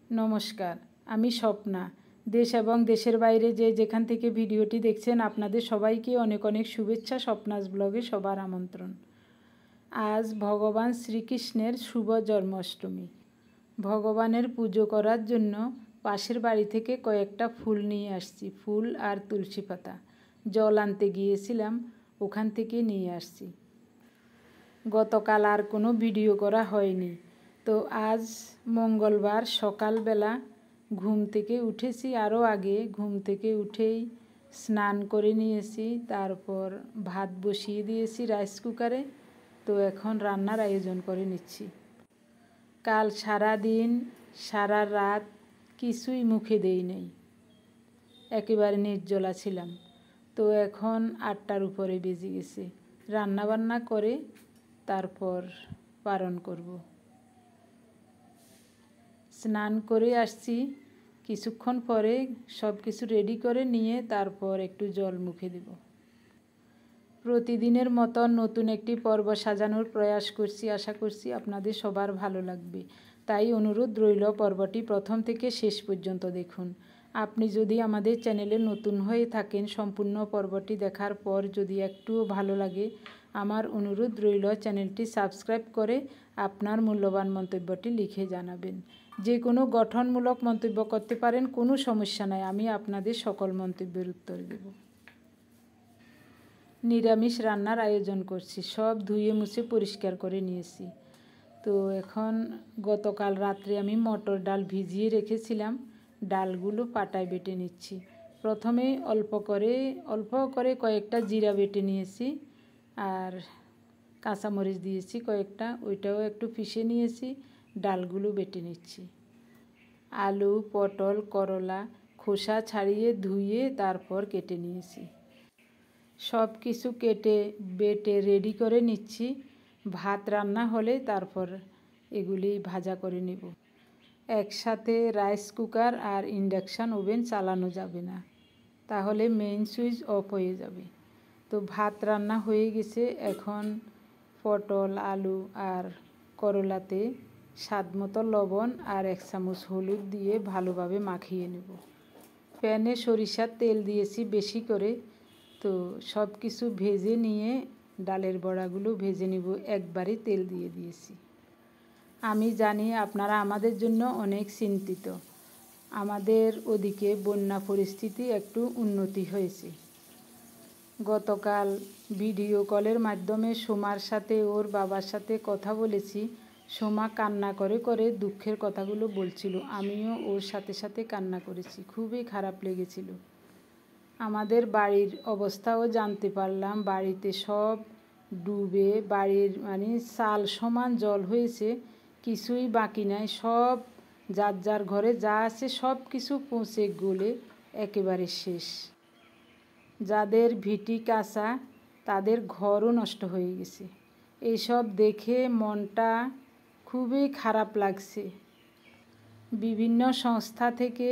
নমস্কার, আমি স্বপ্না। দেশ এবং দেশের বাইরে যেখান থেকে ভিডিওটি দেখছেন আপনাদের সবাইকে অনেক অনেক শুভেচ্ছা। স্বপ্নাস ব্লগে সবার আমন্ত্রণ। আজ ভগবান শ্রীকৃষ্ণের শুভ জন্মাষ্টমী। ভগবানের পুজো করার জন্য পাশের বাড়ি থেকে কয়েকটা ফুল নিয়ে আসছি, ফুল আর তুলসী পাতা। জল আনতে গিয়েছিলাম, ওখান থেকে নিয়ে আসছি। গতকাল আর কোনো ভিডিও করা হয়নি, তো আজ মঙ্গলবার সকালবেলা ঘুম থেকে উঠেছি। আরও আগে ঘুম থেকে উঠেই স্নান করে নিয়েছি, তারপর ভাত বসিয়ে দিয়েছি রাইস কুকারে। তো এখন রান্নার আয়োজন করে নিচ্ছি। কাল সারা দিন সারা রাত কিছুই মুখে দেই নাই, একেবারে নির্জলা ছিলাম। তো এখন 8টার উপরে বেজে গেছে। রান্নাবান্না করে তারপর পালন করব। স্নান করে আসছি, কিছুক্ষণ পরে সব কিছু রেডি করে নিয়ে তারপর একটু জল মুখে দেব। প্রতিদিনের মতো নতুন একটি পর্ব সাজানোর প্রয়াস করছি। আশা করছি আপনাদের সবার ভালো লাগবে, তাই অনুরোধ রইল পর্বটি প্রথম থেকে শেষ পর্যন্ত দেখুন। আপনি যদি আমাদের চ্যানেলে নতুন হয়ে থাকেন, সম্পূর্ণ পর্বটি দেখার পর যদি একটুও ভালো লাগে, আমার অনুরোধ রইল চ্যানেলটি সাবস্ক্রাইব করে আপনার মূল্যবান মন্তব্যটি লিখে জানাবেন। যে কোনো গঠনমূলক মন্তব্য করতে পারেন, কোনো সমস্যা নাই, আমি আপনাদের সকল মন্তব্যের উত্তর দেব। নিরামিষ রান্নার আয়োজন করছি, সব ধুয়ে মুছে পরিষ্কার করে নিয়েছি। তো এখন গতকাল রাত্রে আমি মটর ডাল ভিজিয়ে রেখেছিলাম, ডালগুলো পাটায় বেটে নিচ্ছি। প্রথমে অল্প করে কয়েকটা জিরা বেটে নিয়েছি, আর কাঁচামরিচ দিয়েছি কয়েকটা, ওইটাও একটু পিষে নিয়েছি। ডালগুলো বেটে নিচ্ছি। আলু, পটল, করলা খোসা ছাড়িয়ে ধুয়ে তারপর কেটে নিয়েছি। সব কিছু বেটে রেডি করে নিচ্ছি। ভাত রান্না হলে তারপর এগুলি ভাজা করে নেব। একসাথে রাইস কুকার আর ইন্ডাকশান ওভেন চালানো যাবে না, তাহলে মেইন সুইচ অফ হয়ে যাবে। তো ভাত রান্না হয়ে গেছে। এখন পটল, আলু আর করলাতে স্বাদ মতো লবণ আর 1 চামচ হলুদ দিয়ে ভালোভাবে মাখিয়ে নেব। প্যানে সরিষার তেল দিয়েছি বেশি করে। তো সব কিছু ভেজে নিয়ে ডালের বড়াগুলো ভেজে নেব, একবারই তেল দিয়ে দিয়েছি। আমি জানি আপনারা আমাদের জন্য অনেক চিন্তিত। আমাদের ওদিকে বন্যা পরিস্থিতি একটু উন্নতি হয়েছে। গতকাল ভিডিও কলের মাধ্যমে সোমার সাথে, ওর বাবার সাথে কথা বলেছি। সোমা কান্না করে করে দুঃখের কথাগুলো বলছিল, আমিও ওর সাথে সাথে কান্না করেছি। খুবই খারাপ লেগেছিল। আমাদের বাড়ির অবস্থাও জানতে পারলাম, বাড়িতে সব ডুবে, বাড়ির চাল সমান জল হয়েছে, কিছুই বাকি নাই। সব যার যার ঘরে যা আছে সব কিছু পচে গলে একেবারে শেষ। যাদের ভিটি কাঁচা তাদের ঘরও নষ্ট হয়ে গেছে। এইসব দেখে মনটা খুবই খারাপ লাগছে। বিভিন্ন সংস্থা থেকে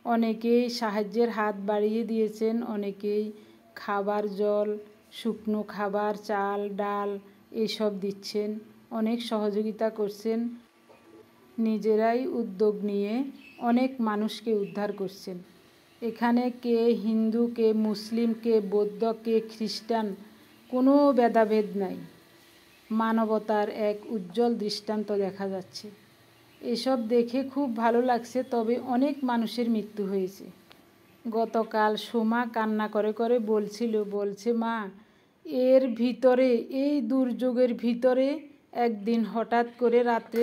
অনেকেই সাহায্যের হাত বাড়িয়ে দিয়েছেন, অনেকেই খাবার, জল, শুকনো খাবার, চাল, ডাল এইসব দিচ্ছেন, অনেক সহযোগিতা করছেন। নিজেরাই উদ্যোগ নিয়ে অনেক মানুষকে উদ্ধার করছেন। এখানে কে হিন্দু, কে মুসলিম, কে বৌদ্ধ, কে খ্রিস্টান, কোনো ভেদাভেদ নাই। মানবতার এক উজ্জ্বল দৃষ্টান্ত দেখা যাচ্ছে। এসব দেখে খুব ভালো লাগছে। তবে অনেক মানুষের মৃত্যু হয়েছে। গতকাল সোমা কান্না করে করে বলছে মা, এর ভিতরে, এই দুর্যোগের ভিতরে একদিন হঠাৎ করে রাত্রে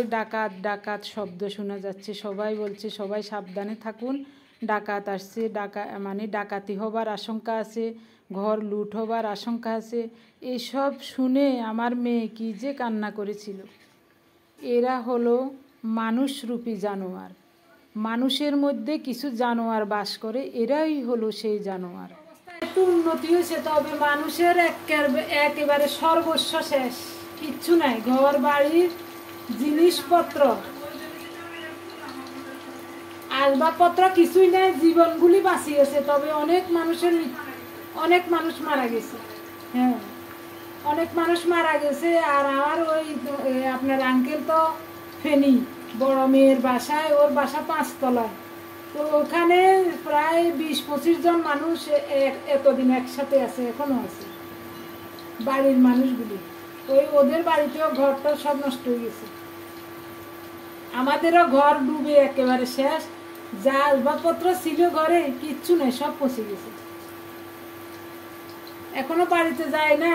ডাকাত শব্দ শোনা যাচ্ছে। সবাই বলছে সবাই সাবধানে থাকুন, ডাকাত আসছে, ডাকাতি হবার আশঙ্কা আছে, ঘর লুট হবার আশঙ্কা আছে। এসব শুনে আমার মেয়ে কি যে কান্না করেছিল। এরা হলো মানুষরূপী জানোয়ার। মানুষের মধ্যে কিছু জানোয়ার বাস করে, এরাই হলো সেই জানোয়ার। একটু উন্নতি হয়েছে, তবে মানুষের একেবারে সর্বস্ব শেষ, কিচ্ছু নাই। ঘর বাড়ির জিনিসপত্র, আসবাবপত্র কিছুই নাই, জীবনগুলি বাঁচিয়েছে। তবে অনেক মানুষ মারা গেছে। হ্যাঁ, অনেক মানুষ মারা গেছে। আর আমার ওই আপনার আঙ্কেল তো ফেনী, বড় মেয়ের বাসায়, ওর বাসা 5 তলায়। তো ওখানে প্রায় 20-25 জন মানুষ এতদিন একসাথে আছে, এখনো আছে বাড়ির মানুষগুলি। ওদের বাড়িতেও ঘরটা সব নষ্ট হয়ে গেছে, আমাদেরও ঘর ডুবে একেবারে শেষ। যা আসবাবপত্র ছিল ঘরে কিচ্ছু নেই, সব পচে গেছে। এখনো বাড়িতে যায় না,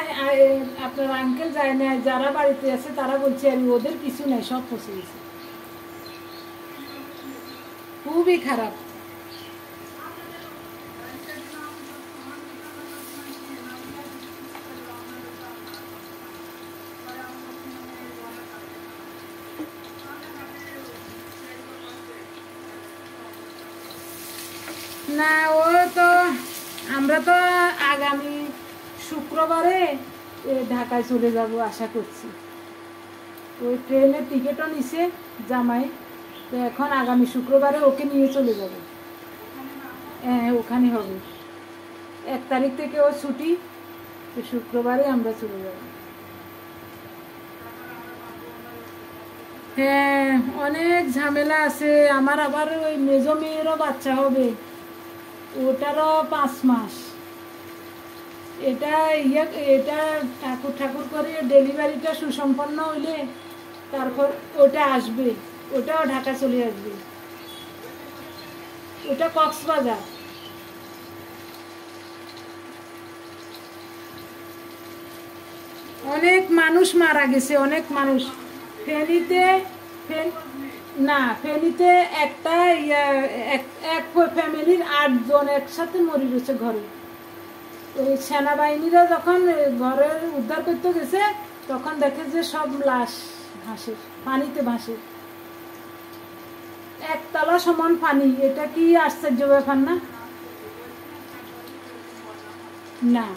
আপনার আঙ্কেল যায় না, যারা বাড়িতে আছে তারা বলছে আমি ওদের কিছু নেই, সব পচে গেছে, খুবই খারাপ। না, ও তো আমরা তো আগামী শুক্রবারে ঢাকায় চলে যাব আশা করছি। ওই ট্রেনের টিকিটও নিছে জামাই, তো এখন আগামী শুক্রবারে ওকে নিয়ে চলে যাব। হ্যাঁ, ওখানে হবে। 1 তারিখ থেকে ও ছুটি, তো শুক্রবারে আমরা চলে যাব। হ্যাঁ, অনেক ঝামেলা আছে। আমার আবার ওই মেজো মেয়েরও বাচ্চা হবে, ওটারও 5 মাস। এটা এটা ঠাকুর করে ডেলিভারিটা সুসম্পন্ন হইলে তারপর ওটা আসবে, ওটাও ঢাকা চলে আসবে। ওটা কক্সবাজার। অনেক মানুষ মারা গেছে, অনেক মানুষ। ফেনীতে না, ফেনীতে একটা এক ফ্যামিলির 8 জন একসাথে মরে গেছে ঘরে। ওই সেনাবাহিনীরা যখন ঘরে উদ্ধার করতে গেছে তখন দেখে যে সব লাশ ভাসে, পানিতে ভাসে, 1 তলা সমান পানি। এটা কি আশ্চর্য ব্যাপার না? না,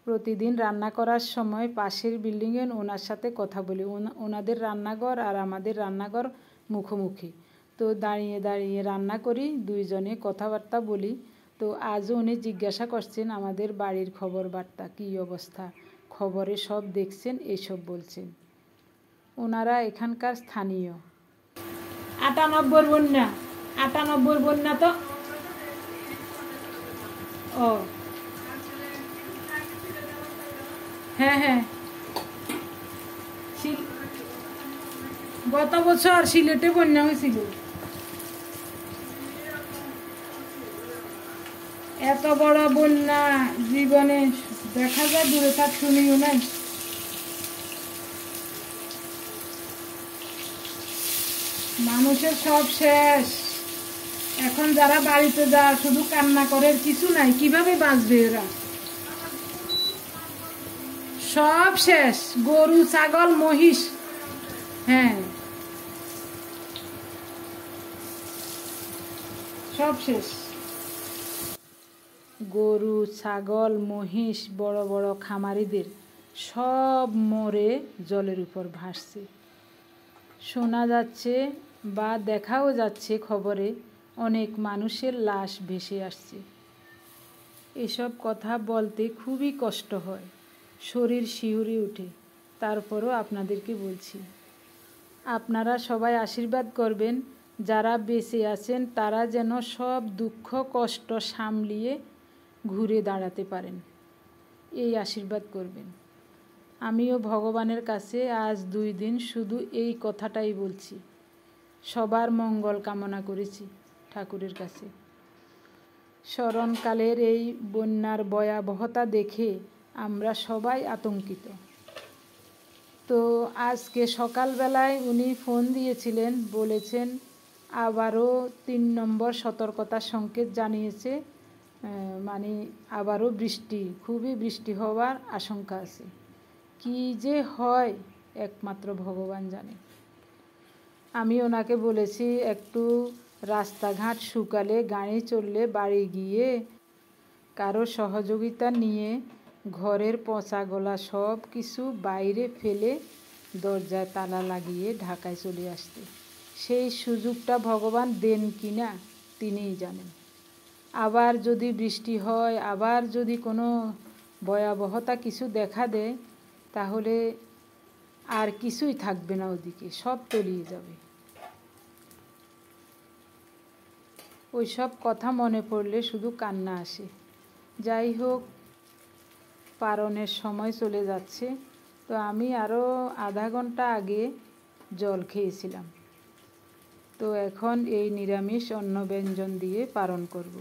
প্রতিদিন রান্না করার সময় পাশের বিল্ডিংয়ে ওনার সাথে কথা বলি। ওনাদের রান্নাঘর আর আমাদের রান্নাঘর মুখোমুখি, তো দাঁড়িয়ে দাঁড়িয়ে রান্না করি, দুইজনে কথাবার্তা বলি। তো আজও উনি জিজ্ঞাসা করছেন আমাদের বাড়ির খবর বার্তা কী অবস্থা, খবরে সব দেখছেন, এইসব বলছেন। ওনারা এখানকার স্থানীয়। 98 বন্যা, 98 বন্যা তো। ও হ্যাঁ হ্যাঁ, গত বছর সিলেটে বন্যা হয়েছিল। এত বড় বন্যা জীবনে দেখা যায়, দূরে থাক শুনিও নাই। মানুষের সব শেষ। এখন যারা বাড়িতে যা শুধু কান্না করে, কিছু নাই, কিভাবে বাঁচবে এরা? সব শেষ, গরু ছাগল মহিষ। হ্যাঁ, সব শেষ। গরু ছাগল মহিষ, বড় বড় খামারিদের সব মরে জলের উপর ভাসছে। শোনা যাচ্ছে বা দেখাও যাচ্ছে খবরে অনেক মানুষের লাশ ভেসে আসছে। এসব কথা বলতে খুবই কষ্ট হয়, শরীর শিউরে ওঠে। তারপরও আপনাদেরকে বলছি, আপনারা সবাই আশীর্বাদ করবেন, যারা বেঁচে আছেন তারা যেন সব দুঃখ কষ্ট সামলিয়ে ঘুরে দাঁড়াতে পারেন, এই আশীর্বাদ করবেন। আমিও ভগবানের কাছে আজ 2 দিন শুধু এই কথাটাই বলছি, সবার মঙ্গল কামনা করেছি ঠাকুরের কাছে। স্মরণকালের এই বন্যার ভয়াবহতা দেখে আমরা সবাই আতঙ্কিত। তো আজকে সকালবেলায় উনি ফোন দিয়েছিলেন, বলেছেন আবারও 3 নম্বর সতর্কতা সংকেত জানিয়েছে, মানে আবারও বৃষ্টি, খুবই বৃষ্টি হওয়ার আশঙ্কা আছে। কি যে হয় একমাত্র ভগবান জানে। আমি ওনাকে বলেছি একটু রাস্তাঘাট শুকালে, গাড়ি চললে বাড়ি গিয়ে কারো সহযোগিতা নিয়ে ঘরের পচা গলা সব কিছু বাইরে ফেলে দরজায় তালা লাগিয়ে ঢাকায় চলে আসতে। সেই সুযোগটা ভগবান দেন কি না তিনিই জানেন। আবার যদি বৃষ্টি হয়, আবার যদি কোনো ভয়াবহতা কিছু দেখা দেয়, তাহলে আর কিছুই থাকবে না, ওদিকে সব তলিয়ে যাবে। ওই সব কথা মনে পড়লে শুধু কান্না আসে। যাই হোক, পারণের সময় চলে যাচ্ছে। তো আমি আরও আধা ঘন্টা আগে জল খেয়েছিলাম। তো এখন এই নিরামিষ অন্ন ব্যঞ্জন দিয়ে পারণ করব।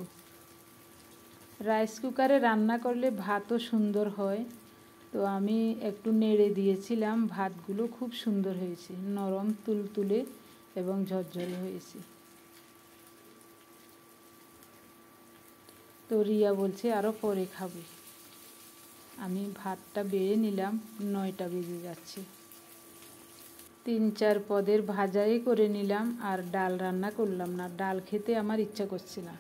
রাইস কুকারে রান্না করলে ভাতও সুন্দর হয়। তো আমি একটু নেড়ে দিয়েছিলাম, ভাতগুলো খুব সুন্দর হয়েছে, নরম তুলতুলে এবং ঝরঝরে হয়েছে। তো রিয়া বলছে আরও পরে খাবে। আমি ভাতটা বেড়ে নিলাম, 9টা বেজে যাচ্ছে। 3-4 পদের ভাজাই করে নিলাম, আর ডাল রান্না করলাম না, ডাল খেতে আমার ইচ্ছা করছে না।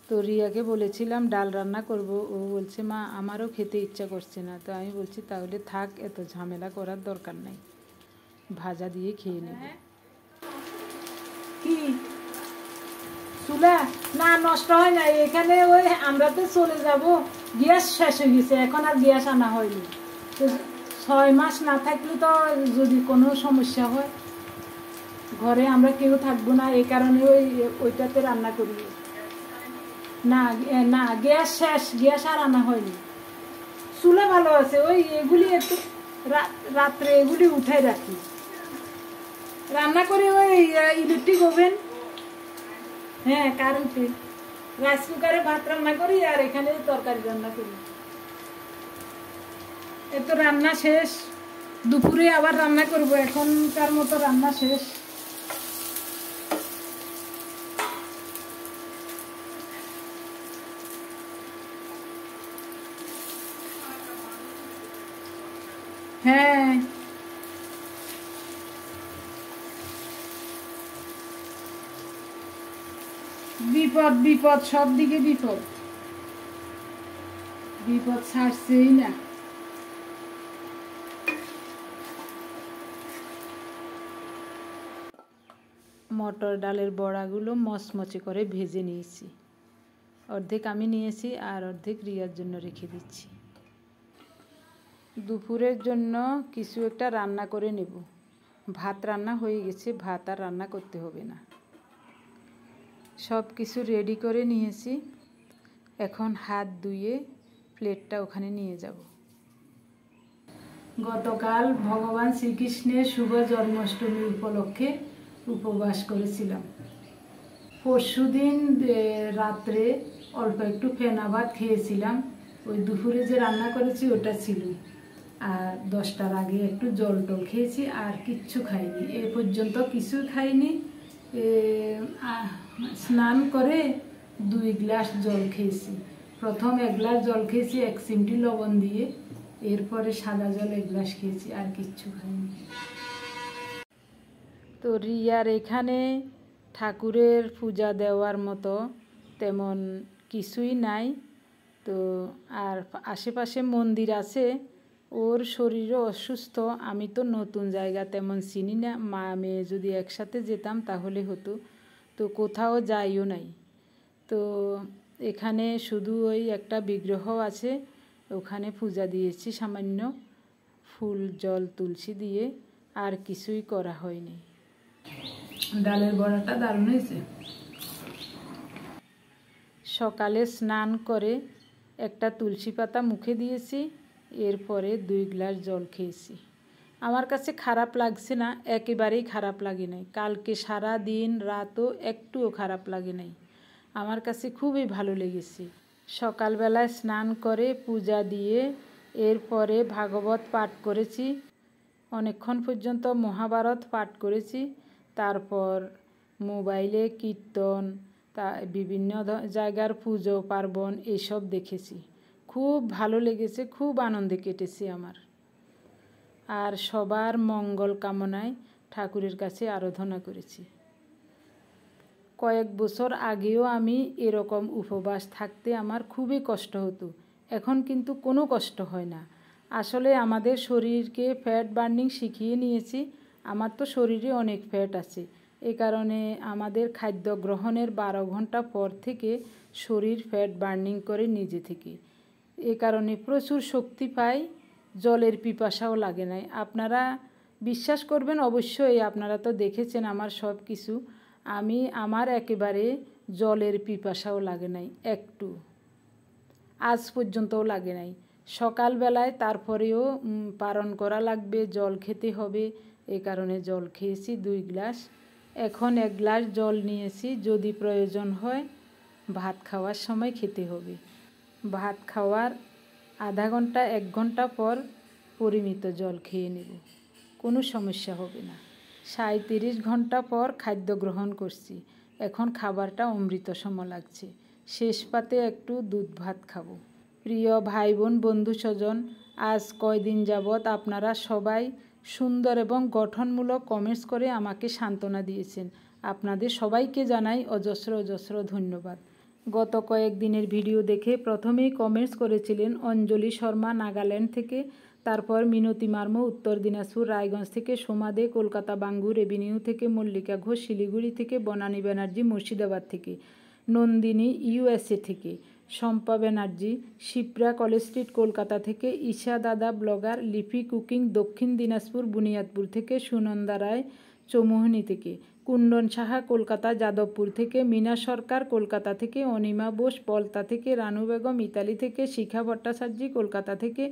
তো রিয়াকে বলেছিলাম ডাল রান্না করব, ও বলছে মা আমারও খেতে ইচ্ছা করছে না। তো আমি বলছি তাহলে থাক, এত ঝামেলা করার দরকার নাই, ভাজা দিয়ে খেয়ে নেব। কি চুলা না নষ্ট হয় না, এখানে ওই আমরা তো চলে যাব, গ্যাস শেষ হয়ে গেছে, এখন আর গ্যাস আনা হয়নি। তো 6 মাস না থাকলে তো যদি কোনো সমস্যা হয়, ঘরে আমরা কেউ থাকবো না, এই কারণে ওইটাতে রান্না করি। না না, গ্যাস শেষ, গ্যাস আর আনা হয়নি। চুলা ভালো আছে, ওই এগুলি একটু রাত্রে এগুলি উঠাই রাখি, রান্না করে ওই ইলেকট্রিক ওভেন, হ্যাঁ কারেন্টে, রাইস কুকারে ভাত রান্না করি আর এখানে তরকারি রান্না করি। এত রান্না শেষ, দুপুরে আবার রান্না করব, এখনকার মতো রান্না শেষ। হ্যাঁ বিপদ বিপদ, সব দিকে বিপদ, বিপদ ছাড়ছেই না। মটর ডালের বড়াগুলো মচমচে করে ভেজে নিয়েছি, অর্ধেক আমি নিয়েছি আর অর্ধেক রিয়ার জন্য রেখে দিচ্ছি। দুপুরের জন্য কিছু একটা রান্না করে নেব। ভাত রান্না হয়ে গেছে, ভাত আর রান্না করতে হবে না। সব কিছু রেডি করে নিয়েছি, এখন হাত ধুয়ে প্লেটটা ওখানে নিয়ে যাব। গতকাল ভগবান শ্রীকৃষ্ণের শুভ জন্মাষ্টমী উপলক্ষে উপবাস করেছিলাম। পরশুদিন রাত্রে অল্প একটু ফেনা ভাত খেয়েছিলাম, ওই দুপুরে যে রান্না করেছি ওটা ছিল, আর 10টার আগে একটু জল টল খেয়েছি, আর কিচ্ছু খাইনি, এ পর্যন্ত কিছুই খাইনি। স্নান করে 2 গ্লাস জল খেয়েছি। প্রথম 1 গ্লাস জল খেয়েছি 1 চিমটি লবণ দিয়ে, এরপরে সাদা জল 1 গ্লাস খেয়েছি, আর কিচ্ছু খাইনি। তো রিয়ার এখানে ঠাকুরের পূজা দেওয়ার মতো তেমন কিছুই নাই। তো আর আশেপাশে মন্দির আছে, ওর শরীরও অসুস্থ, আমি তো নতুন জায়গা তেমন চিনি না, মা মেয়ে যদি একসাথে যেতাম তাহলে হতো। তো কোথাও যাইও নাই। তো এখানে শুধু ওই একটা বিগ্রহ আছে, ওখানে পূজা দিয়েছি সামান্য, ফুল জল তুলসী দিয়ে, আর কিছুই করা হয়নি। ডালের বড়াটা দারুণ হয়েছে। সকালে স্নান করে একটা তুলসী পাতা মুখে দিয়েছি, এরপরে 2 গ্লাস জল খেয়েছি। আমার কাছে খারাপ লাগছে না, একেবারেই খারাপ লাগে নাই। কালকে সারা দিন রাতও একটুও খারাপ লাগে নাই, আমার কাছে খুবই ভালো লেগেছে। সকালবেলায় স্নান করে পূজা দিয়ে এরপরে ভাগবত পাঠ করেছি, অনেকক্ষণ পর্যন্ত মহাভারত পাঠ করেছি। তারপর মোবাইলে কীর্তন, বিভিন্ন জায়গার পুজো পার্বণ এইসব দেখেছি, খুব ভালো লেগেছে, খুব আনন্দে কেটেছে আমার। আর সবার মঙ্গল কামনায় ঠাকুরের কাছে আরাধনা করেছি। কয়েক বছর আগেও আমি এরকম উপবাস থাকতে আমার খুবই কষ্ট হতো, এখন কিন্তু কোনো কষ্ট হয় না। আসলে আমাদের শরীরকে ফ্যাট বার্নিং শিখিয়ে নিয়েছি, আমার তো শরীরে অনেক ফ্যাট আছে, এ কারণে আমাদের খাদ্য গ্রহণের 12 ঘন্টা পর থেকে শরীর ফ্যাট বার্নিং করে নিজে থেকে, এ কারণে প্রচুর শক্তি পাই, জলের পিপাসাও লাগে না। আপনারা বিশ্বাস করবেন অবশ্যই, আপনারা তো দেখেছেন আমার সব কিছু। আমার একেবারে জলের পিপাসাও লাগে নাই একটু, আজ পর্যন্তও লাগে নাই। সকালবেলায় তারপরেও পালন করা লাগবে, জল খেতে হবে, এই কারণে জল খেয়েছি 2 গ্লাস। এখন 1 গ্লাস জল নিয়েছি, যদি প্রয়োজন হয় ভাত খাওয়ার সময় খেতে হবে। ভাত খাওয়ার আধা ঘন্টা 1 ঘন্টা পর পরিমিত জল খেয়ে নেব, কোনো সমস্যা হবে না। 37 ঘন্টা পর খাদ্য গ্রহণ করছি, এখন খাবারটা অমৃত সম লাগছে। শেষ পাতে একটু দুধ ভাত খাবো। প্রিয় ভাই বোন, বন্ধু স্বজন, আজ কয়দিন যাবৎ আপনারা সবাই সুন্দর এবং গঠনমূলক কমেন্টস করে আমাকে সান্ত্বনা দিয়েছেন। আপনাদের সবাইকে জানাই অজস্র অজস্র ধন্যবাদ। গত কয়েকদিনের ভিডিও দেখে প্রথমেই কমেন্টস করেছিলেন অঞ্জলি শর্মা নাগাল্যান্ড থেকে, তারপর মিনতি মার্মো উত্তর দিনাজপুর রায়গঞ্জ থেকে, সোমা দে কলকাতা বাঙ্গুর এভিনিউ থেকে, মল্লিকা ঘোষ শিলিগুড়ি থেকে, বনানী ব্যানার্জি মুর্শিদাবাদ থেকে, নন্দিনী ইউএসএ থেকে, শম্পা ব্যানার্জি শিপ্রা কলেজ স্ট্রিট কলকাতা থেকে, ঈশা দাদা ব্লগার লিপি কুকিং দক্ষিণ দিনাজপুর বুনিয়াদপুর থেকে, সুনন্দা রায় চৌমুহনী থেকে, কুন্দন সাহা কলকাতা যাদবপুর থেকে, মিনা সরকার কলকাতা থেকে, অনিমা বোস পলতা থেকে, রানু বেগম ইতালি থেকে, শিখা ভট্টাচার্য কলকাতা থেকে,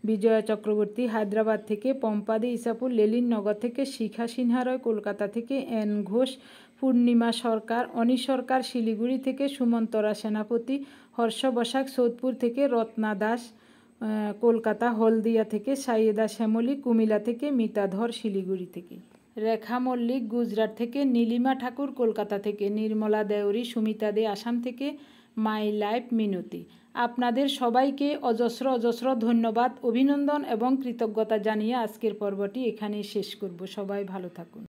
বিজয়া চক্রবর্তী হায়দ্রাবাদ থেকে, পম্পাদি ইসাপুর লেলিন নগর থেকে, শিখা সিনহা রয় কলকাতা থেকে, এন ঘোষ, পূর্ণিমা সরকার, অনি সরকার শিলিগুড়ি থেকে, সুমন্তরা সেনাপতি, হর্ষ বসাক সোদপুর থেকে, রত্না দাস কলকাতা হলদিয়া থেকে, সাইয়েদা শ্যামলী কুমিল্লা থেকে, মিতা ধর শিলিগুড়ি থেকে, রেখা মল্লিক গুজরাট থেকে, নীলিমা ঠাকুর কলকাতা থেকে, নির্মলা দেওরি সুমিতা দে আসাম থেকে, মাই লাইফ মিনতি। আপনাদের সবাইকে অজস্র অজস্র ধন্যবাদ, অভিনন্দন এবং কৃতজ্ঞতা জানিয়ে আজকের পর্বটি এখানেই শেষ করব। সবাই ভালো থাকুন।